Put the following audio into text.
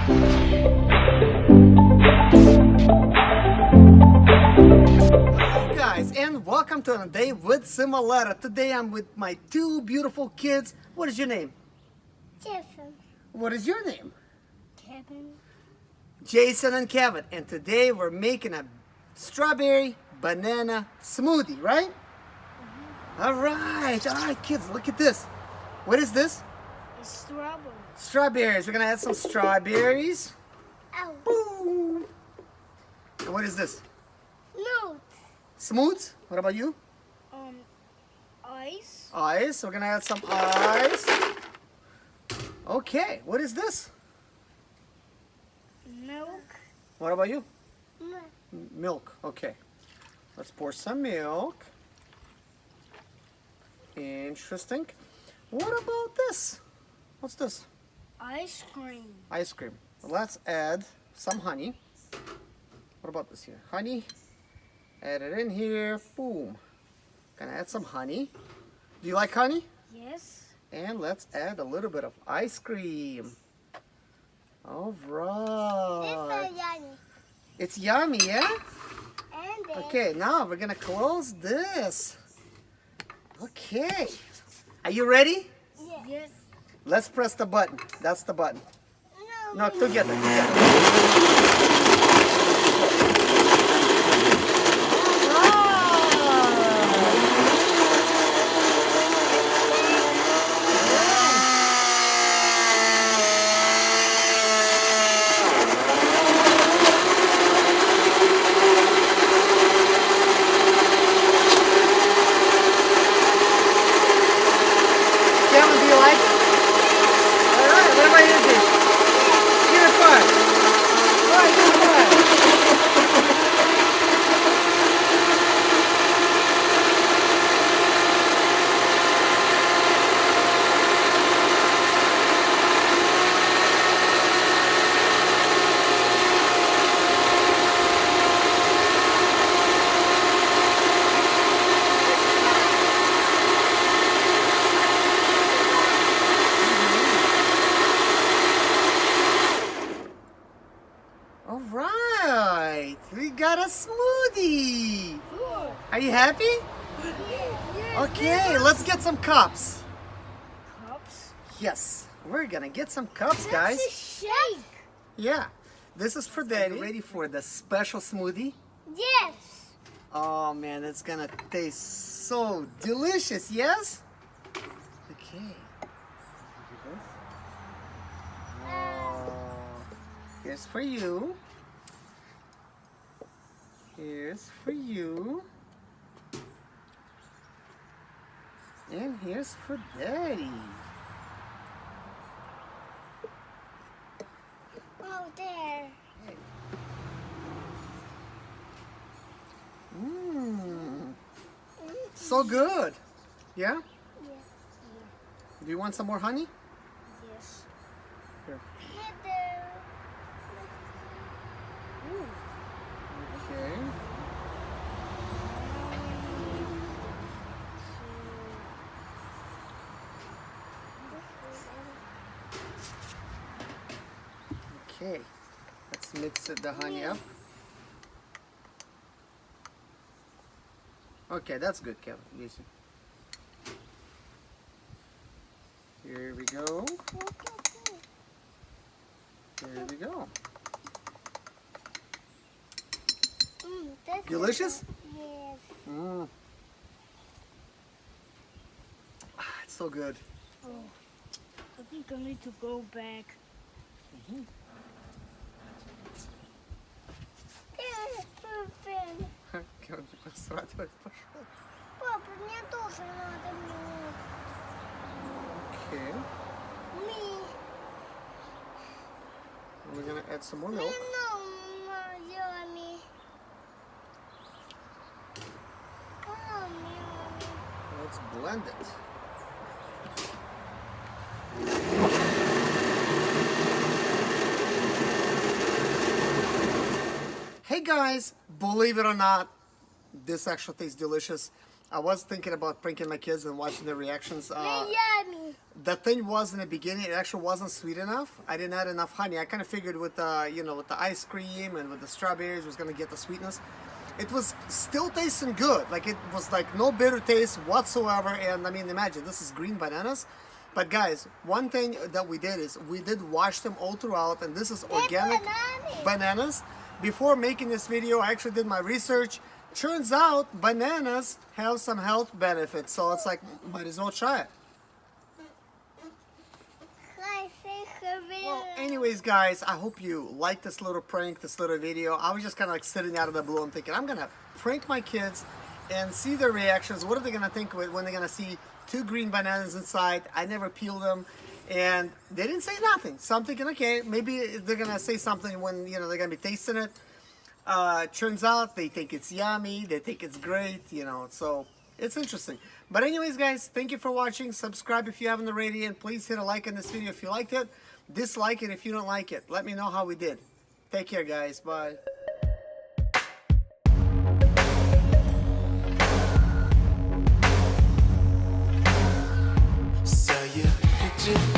Hello guys, and welcome to another day with Zimaleta. Today I'm with my two beautiful kids. What is your name? Jason. What is your name? Kevin. Jason and Kevin. And today we're making a strawberry banana smoothie, right? All right, kids, look at this. What is this? It's strawberry. Strawberries. We're gonna add some strawberries. Ow. Boom. And what is this? Note. Smooth. What about you? Ice. Ice. We're gonna add some ice. Okay. What is this? Milk. What about you? Milk. Milk. Okay. Let's pour some milk. Interesting. What about this? What's this? Ice cream. Ice cream. Let's add some honey. What about this here? Honey. Add it in here. Boom. Gonna add some honey. Do you like honey? Yes. And let's add a little bit of ice cream. All This right. is yummy. It's yummy, yeah? And this. Okay, now we're gonna close this. Okay. Are you ready? Yes. Let's press the button. That's the button. No. No, together. Kevin, do you like it? All right, what about you, Jason? Give it five. All right, give it five. All right, we got a smoothie. Are you happy? Yes. Okay, let's get some cups. Cups. Yes, we're gonna get some cups, That's guys. a shake. Yeah, this is for Daddy. Ready for the special smoothie? Yes. Oh man, it's gonna taste so delicious, yes? Okay. Here's for you. Here's for you. And here's for Daddy. Oh, there. Mmm. So good. Yeah? Yeah. Do you want some more honey? Yes. Here. Okay. Okay. Let's mix the honey up. Okay, that's good, Kevin. Listen. Here we go. Here we go. Delicious? Yes. Mmm. It's so good. Oh, I think I need to go back. Кевин типа сратывает, пошел. Папа, мне тоже надо милk. Okay. Me. We're gonna add some more milk. Yummy. Oh, yummy. Let's blend it. Hey guys, believe it or not, this actually tastes delicious. I was thinking about pranking my kids and watching their reactions. Yummy. The thing was in the beginning, it actually wasn't sweet enough. I didn't add enough honey. I kind of figured with the, you know, with the ice cream and with the strawberries was gonna get the sweetness. It was still tasting good. Like it was like no bitter taste whatsoever. And I mean, imagine this is green bananas. But guys, one thing that we did is we did wash them all throughout, and this is organic bananas. Before making this video, I actually did my research. Turns out bananas have some health benefits, so it's like, might as well try it. Well, anyways, guys, I hope you liked this little prank, this little video. I was just kind of like sitting out of the blue and thinking, I'm gonna prank my kids and see their reactions. What are they gonna think when they're gonna see 2 green bananas inside? I never peeled them, and they didn't say nothing. So I'm thinking, okay, maybe they're gonna say something when, you know, they're gonna be tasting it. Turns out they think it's yummy, they think it's great, you know, so it's interesting. But anyways, guys, thank you for watching. Subscribe if you haven't already, and please hit a like on this video if you liked it. Dislike it if you don't like it. Let me know how we did. Take care, guys. Bye. Saw your picture